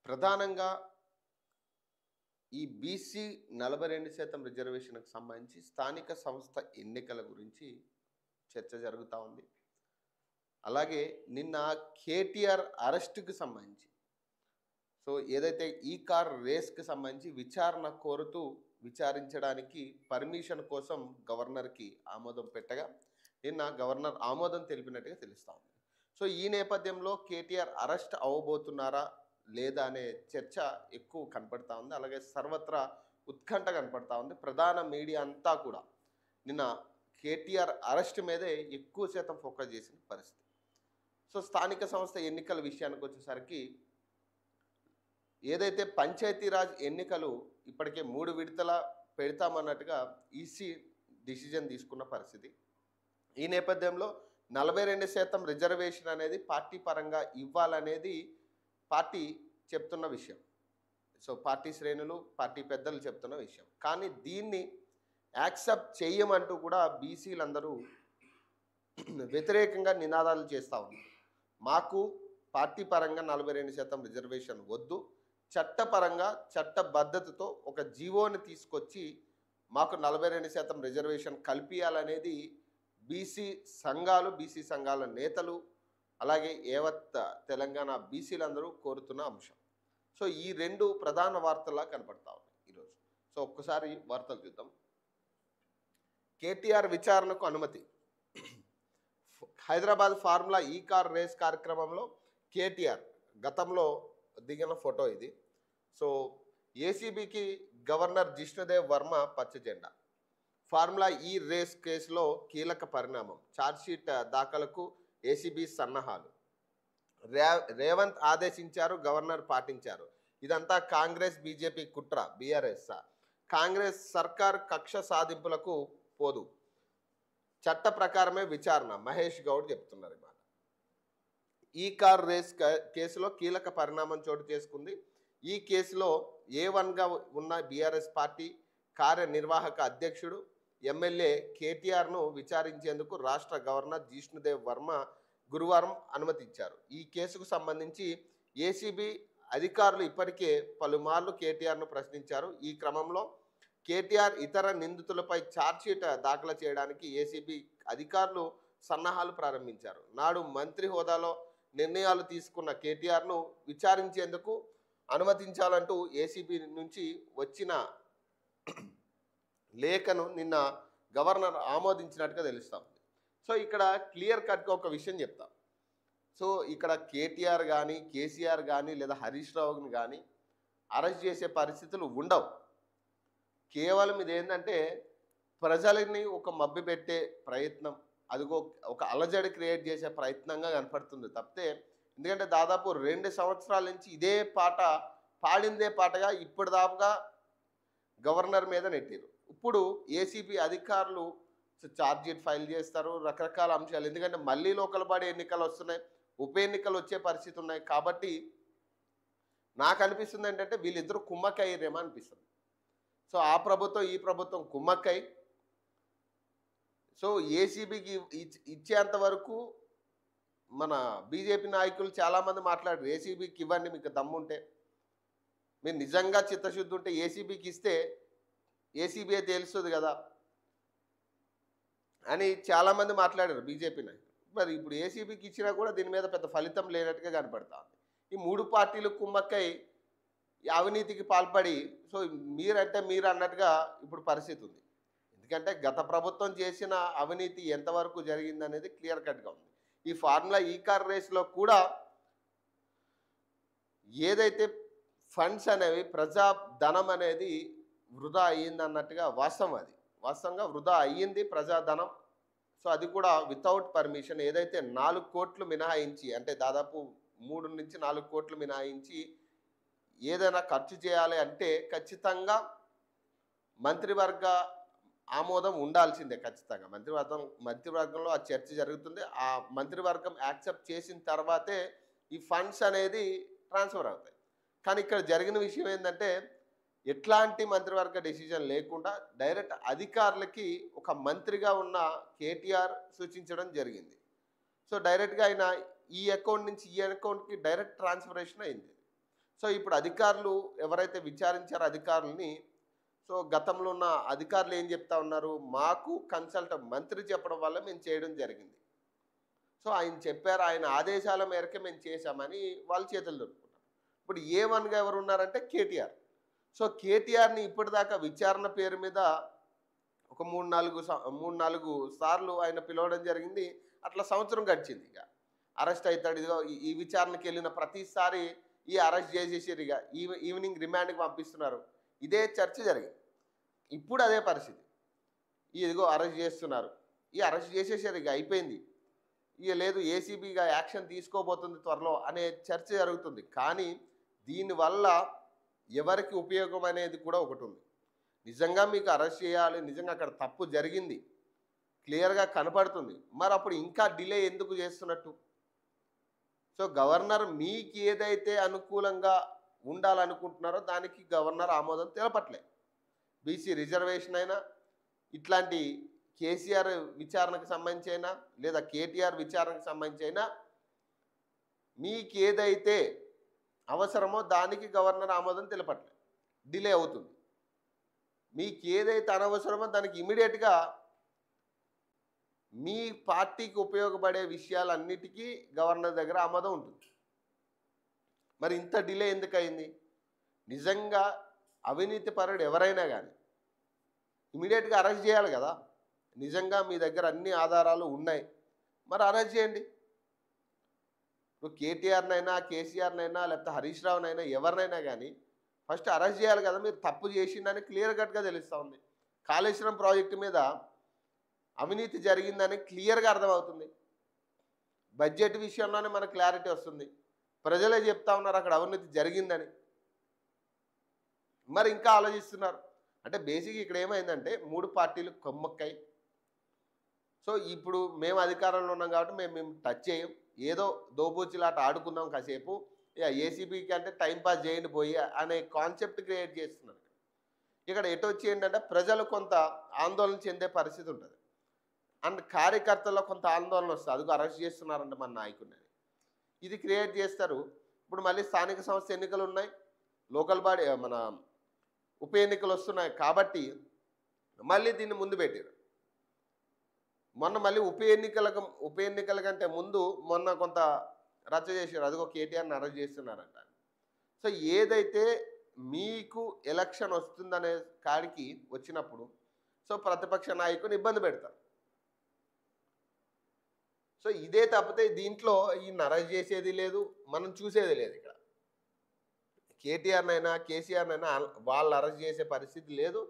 ప్రధానంగా ఈ బీసీ 42% రిజర్వేషన్‌కి సంబంధించి స్థానిక సంస్థ ఎన్నికల గురించి చర్చ జరుగుతా ఉంది. అలాగే నిన్న కేటీఆర్ అరెస్ట్‌కి సంబంధించి ఏదైతే ఈ కార్ రేస్‌కి సంబంధించి విచారణ కోరుతూ విచారించడానికి పర్మిషన్ కోసం గవర్నర్‌కి ఆమోదం పెట్టగా నిన్న గవర్నర్ ఆమోదం తెలిపినట్టుగా తెలుస్తా ఉంది. ఈ నేపథ్యంలో కేటీఆర్ అరెస్ట్ అవ్వబోతున్నారా? లేదా? అనే చర్చ ఎక్కువ కనపడతా ఉంది. అలాగే సర్వత్రా ఉత్కంఠ కనపడతా ఉంది. ప్రధాన మీడియా అంతా కూడా నిన్న కేటీఆర్ అరెస్ట్ మీదే ఎక్కువ శాతం ఫోకస్ చేసిన పరిస్థితి. స్థానిక సంస్థ ఎన్నికల విషయానికి వచ్చేసరికి ఏదైతే పంచాయతీరాజ్ ఎన్నికలు ఇప్పటికే 3 విడతల పెడతామన్నట్టుగా ఈసీ డిసిజన్ తీసుకున్న పరిస్థితి. ఈ నేపథ్యంలో 42% రిజర్వేషన్ అనేది పార్టీ పరంగా ఇవ్వాలనేది పార్టీ చెప్తున్న విషయం. పార్టీ శ్రేణులు, పార్టీ పెద్దలు చెప్తున్న విషయం. కానీ దీన్ని యాక్సెప్ట్ చేయమంటూ కూడా బీసీలందరూ వ్యతిరేకంగా నినాదాలు చేస్తూ ఉన్నారు. మాకు పార్టీ పరంగా 42% రిజర్వేషన్ వద్దు, చట్టపరంగా చట్టబద్ధతతో ఒక జీవోని తీసుకొచ్చి మాకు 42% రిజర్వేషన్ కల్పించాలనేది బీసీ సంఘాల నేతలు, అలాగే యావత్ తెలంగాణ బీసీలందరూ కోరుతున్న అంశం. ఈ 2 ప్రధాన వార్తల్లా కనపడతా ఉన్నాయి ఈరోజు. ఒక్కసారి వార్తలు చూద్దాం. కేటీఆర్ విచారణకు అనుమతి. హైదరాబాద్ ఫార్ములా ఈ కార్ రేస్ కార్యక్రమంలో కేటీఆర్ గతంలో దిగిన ఫోటో ఇది. ఏసీబీకి గవర్నర్ జిష్ణుదేవ్ వర్మ పచ్చ జెండా. ఫార్ములా ఈ రేస్ కేసులో కీలక పరిణామం. ఛార్జ్షీట్ దాఖలకు ఏసీబీ సన్నాహాలు. రేవంత్ ఆదేశించారు, గవర్నర్ పాటించారు. ఇదంతా కాంగ్రెస్ బీజేపీ కుట్ర. బీఆర్ఎస్ కాంగ్రెస్ సర్కార్ కక్ష సాధింపులకు పోదు, చట్ట ప్రకారమే విచారణ. మహేష్ గౌడ్ చెప్తున్నారు. ఈ మాట ఈ కార్ రేస్ కేసులో కీలక పరిణామం చోటు చేసుకుంది. ఈ కేసులో A1గా ఉన్న బీఆర్ఎస్ పార్టీ కార్యనిర్వాహక అధ్యక్షుడు ఎమ్మెల్యే కేటీఆర్ను విచారించేందుకు రాష్ట్ర గవర్నర్ జిష్ణుదేవ్ వర్మ గురువారం అనుమతించారు. ఈ కేసుకు సంబంధించి ఏసీబీ అధికారులు ఇప్పటికే పలుమార్లు కేటీఆర్ను ప్రశ్నించారు. ఈ క్రమంలో కేటీఆర్ ఇతర నిందితులపై ఛార్జ్షీట్ దాఖలు చేయడానికి ఏసీబీ అధికారులు సన్నాహాలు ప్రారంభించారు. నాడు మంత్రి హోదాలో నిర్ణయాలు తీసుకున్న కేటీఆర్ను విచారించేందుకు అనుమతించాలంటూ ఏసీబీ నుంచి వచ్చిన లేఖను నిన్న గవర్నర్ ఆమోదించినట్టుగా తెలుస్తాం. ఇక్కడ క్లియర్ కట్గా ఒక విషయం చెప్తాం. ఇక్కడ కేటీఆర్ కానీ, కేసీఆర్ కానీ, లేదా హరీష్ రావుని కానీ అరెస్ట్ చేసే పరిస్థితులు ఉండవు. కేవలం ఇదేంటంటే ప్రజలని ఒక మభ్యపెట్టే ప్రయత్నం, అదిగో ఒక అలజడి క్రియేట్ చేసే ప్రయత్నంగా కనపడుతుంది తప్పితే, ఎందుకంటే దాదాపు 2 సంవత్సరాల నుంచి ఇదే పాట పాడిందే పాటగా ఇప్పటిదాకా గవర్నర్ మీద నెట్టారు. ఇప్పుడు ఏసీబీ అధికారులు ఛార్జ్షీట్ ఫైల్ చేస్తారు, రకరకాల అంశాలు. ఎందుకంటే మళ్ళీ లోకల్ బాడీ ఎన్నికలు వస్తున్నాయి, ఉప ఎన్నికలు వచ్చే పరిస్థితి ఉన్నాయి. కాబట్టి నాకు అనిపిస్తుంది ఏంటంటే వీళ్ళిద్దరూ కుమ్మక్కయ్యేమో అనిపిస్తుంది. ఆ ప్రభుత్వం ఈ ప్రభుత్వం కుమ్మక్కై ఏసీబీకి ఇచ్చేంత వరకు మన బీజేపీ నాయకులు చాలామంది మాట్లాడారు. ఏసీబీకి ఇవ్వండి, మీకు దమ్ముంటే, మీరు నిజంగా చిత్తశుద్ధి ఉంటే ఏసీబీకి ఇస్తే ఏసీబీ తెలుస్తుంది కదా అని చాలామంది మాట్లాడారు బీజేపీ నాయకులు. మరి ఇప్పుడు ఏసీబీకి ఇచ్చినా కూడా దీని మీద పెద్ద ఫలితం లేనట్టుగా కనపడుతుంది. ఈ 3 పార్టీలు కుమ్మక్కై అవినీతికి పాల్పడి మీరంటే మీరు అన్నట్టుగా ఇప్పుడు పరిస్థితి ఉంది. ఎందుకంటే గత ప్రభుత్వం చేసిన అవినీతి ఎంతవరకు జరిగిందనేది క్లియర్ కట్గా ఉంది. ఈ ఫార్ములా ఈ కార్ రేస్లో కూడా ఏదైతే ఫండ్స్ అనేవి, ప్రజాధనం అనేది వృధా అయ్యిందన్నట్టుగా వాస్తవం. అది వాస్తవంగా వృధా అయ్యింది ప్రజాధనం. అది కూడా వితౌట్ పర్మిషన్. ఏదైతే 4 కోట్లు మినహాయించి, అంటే దాదాపు 3 నుంచి 4 కోట్లు మినహాయించి ఏదైనా ఖర్చు చేయాలి అంటే ఖచ్చితంగా మంత్రివర్గ ఆమోదం ఉండాల్సిందే. ఖచ్చితంగా మంత్రివర్గంలో ఆ చర్చ జరుగుతుంది. ఆ మంత్రివర్గం యాక్సెప్ట్ చేసిన తర్వాతే ఈ ఫండ్స్ అనేది ట్రాన్స్ఫర్ అవుతాయి. కానీ ఇక్కడ జరిగిన విషయం ఏంటంటే ఎట్లాంటి మంత్రివర్గ డెసిజన్ లేకుండా డైరెక్ట్ అధికారులకి ఒక మంత్రిగా ఉన్న కేటీఆర్ సూచించడం జరిగింది. డైరెక్ట్గా ఆయన ఈ అకౌంట్ నుంచి ఈ అకౌంట్కి డైరెక్ట్ ట్రాన్స్ఫరేషన్ అయింది. సో ఇప్పుడు అధికారులు ఎవరైతే విచారించారో అధికారులని, సో గతంలో ఉన్న అధికారులు ఏం చెప్తా ఉన్నారు, మాకు మంత్రి చెప్పడం వల్ల మేము చేయడం జరిగింది. సో ఆయన చెప్పారు, ఆయన ఆదేశాల మేరకే మేము చేశామని వాళ్ళు చేతులు దొరుకుతున్నారు. ఇప్పుడు ఏ1గా ఎవరు ఉన్నారంటే కేటీఆర్. సో కేటీఆర్ని ఇప్పటిదాకా విచారణ పేరు మీద ఒక 3-4 సార్లు ఆయన పిలవడం జరిగింది. అట్లా సంవత్సరం గడిచింది. ఇక అరెస్ట్ అవుతాడు, ఇదిగో ఈ విచారణకి వెళ్ళిన ప్రతిసారి ఈ అరెస్ట్ చేసేసారు, ఇక ఈవినింగ్ రిమాండ్కి పంపిస్తున్నారు. ఇదే చర్చ జరిగింది. ఇప్పుడు అదే పరిస్థితి. ఇదిగో అరెస్ట్ చేస్తున్నారు, ఈ అరెస్ట్ చేసేసారు, ఇక అయిపోయింది, ఇక లేదు ఏసీబీగా యాక్షన్ తీసుకోబోతుంది త్వరలో అనే చర్చ జరుగుతుంది. కానీ దీనివల్ల ఎవరికి ఉపయోగం అనేది కూడా ఒకటి ఉంది. నిజంగా మీకు అరెస్ట్ చేయాలి, నిజంగా అక్కడ తప్పు జరిగింది, క్లియర్గా కనపడుతుంది, మరి అప్పుడు ఇంకా డిలే ఎందుకు చేస్తున్నట్టు? సో గవర్నర్ మీకు ఏదైతే అనుకూలంగా ఉండాలనుకుంటున్నారో దానికి గవర్నర్ ఆమోదం తెలపట్లే. బీసీ రిజర్వేషన్ అయినా, ఇట్లాంటి కేసీఆర్ విచారణకు సంబంధించి అయినా, లేదా కేటీఆర్ విచారణకు సంబంధించి అయినా, మీకు ఏదైతే అవసరమో దానికి గవర్నర్ ఆమోదం తెలపట్లే, డిలే అవుతుంది. మీకు ఏదైతే అనవసరమో దానికి ఇమీడియట్గా మీ పార్టీకి ఉపయోగపడే విషయాలన్నిటికీ గవర్నర్ దగ్గర ఆమోదం ఉంటుంది. మరి ఇంత డిలే ఎందుకు అయింది? నిజంగా అవినీతి పరుడు ఎవరైనా కానీ ఇమీడియట్గా అరెస్ట్ చేయాలి కదా. నిజంగా మీ దగ్గర అన్ని ఆధారాలు ఉన్నాయి, మరి అరెస్ట్ చేయండి. ఇప్పుడు కేటీఆర్నైనా, కేసీఆర్నైనా, లేకపోతే హరీష్ రావునైనా, ఎవరినైనా కానీ ఫస్ట్ అరెస్ట్ చేయాలి కదా. మీరు తప్పు చేసిందని క్లియర్ కట్గా తెలుస్తూ ఉంది. కాళేశ్వరం ప్రాజెక్టు మీద అవినీతి జరిగిందని క్లియర్గా అర్థమవుతుంది. బడ్జెట్ విషయంలోనే మనకు క్లారిటీ వస్తుంది. ప్రజలే చెప్తా ఉన్నారు అక్కడ అవినీతి జరిగిందని. మరి ఇంకా ఆలోచిస్తున్నారు అంటే బేసిక్ ఇక్కడ ఏమైందంటే 3 పార్టీలు కొమ్మక్కై, సో ఇప్పుడు మేము అధికారంలో ఉన్నాం కాబట్టి మేము టచ్ చేయం, ఏదో దోబూచిలాట ఆడుకుందాం కాసేపు, ఏసీబీకి అంటే టైంపాస్ చేయండి పోయి అనే కాన్సెప్ట్ క్రియేట్ చేస్తున్నారు. ఇక్కడ ఎటు వచ్చి ఏంటంటే ప్రజలు కొంత ఆందోళన చెందే పరిస్థితి ఉంటుంది, అండ్ కార్యకర్తల్లో కొంత ఆందోళన వస్తుంది, అదిగో అరెస్ట్ చేస్తున్నారంటే మన నాయకుడిని, ఇది క్రియేట్ చేస్తారు. ఇప్పుడు మళ్ళీ స్థానిక సంస్థ ఎన్నికలు ఉన్నాయి, లోకల్ బాడీ మన ఉప ఎన్నికలు వస్తున్నాయి కాబట్టి మళ్ళీ దీన్ని ముందు పెట్టారు. మొన్న మళ్ళీ ఉప ఎన్నికల కంటే ముందు మొన్న కొంత రచ్చ చేశారు, అదిగో కేటీఆర్ని అరెస్ట్ చేస్తున్నారంట. సో ఏదైతే మీకు ఎలక్షన్ వస్తుందనే కాడికి వచ్చినప్పుడు సో ప్రతిపక్ష నాయకుని ఇబ్బంది పెడతారు. సో ఇదే తప్పితే దీంట్లో ఈయన అరెస్ట్ చేసేది లేదు, మనం చూసేది లేదు. ఇక్కడ కేటీఆర్నైనా కేసీఆర్నైనా వాళ్ళు అరెస్ట్ చేసే పరిస్థితి లేదు.